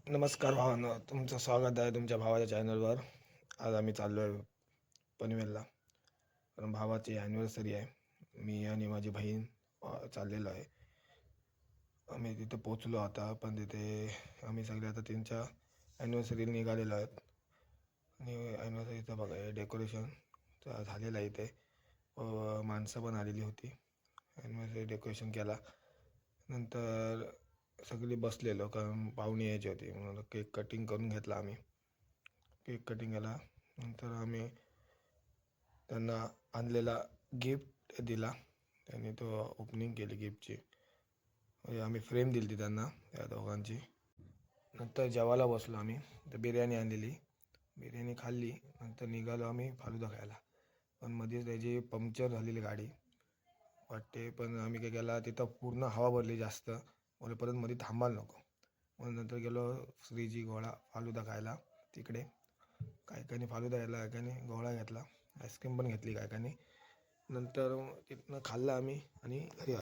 नमस्कार भावांनो, तुमचं स्वागत आहे तुमच्या भावाच्या चॅनलवर. आज आम्ही चाललो आहे पनवेलला, कारण भावाची ॲनिव्हर्सरी आहे. मी आणि माझी बहीण चाललेलो आहे. आम्ही तिथे पोचलो आता, पण तिथे आम्ही सगळे आता त्यांच्या ॲनिव्हर्सरीला निघालेलो आहेत. आणि ॲनिव्हर्सरीचं बघा हे डेकोरेशन झालेलं आहे इथे. माणसं पण आलेली होती. ॲनिव्हर्सरी डेकोरेशन केला. नंतर सगळी बसलेलो, कारण पाहुणे यायची होती म्हणून केक कटिंग करून घेतला आम्ही. केक कटिंग केला. नंतर आम्ही त्यांना आणलेला गिफ्ट दिला. त्यांनी तो ओपनिंग केली गिफ्टची. म्हणजे आम्ही फ्रेम दिली ती त्यांना, त्या दोघांची. नंतर जेवायला बसलो आम्ही. तर बिर्याणी आणलेली, बिर्याणी खाल्ली. नंतर निघालो आम्ही फालुदा खायला. पण मध्येच त्याची पंक्चर झालेली गाडी वाटते. पण आम्ही काय केला, तिथं पूर्ण हवा भरली जास्त, मला परत मध्ये थांबायला नको म्हणून नंतर गेलो श्रीजी गोळा फालुदा खायला तिकडे. काय कानी फालुदा घेतला, काय कानी गोळा घेतला, आईस्क्रीम पण घेतली काय कानी. नंतर तिथनं खाल्लं आम्ही आणि घरी आलो.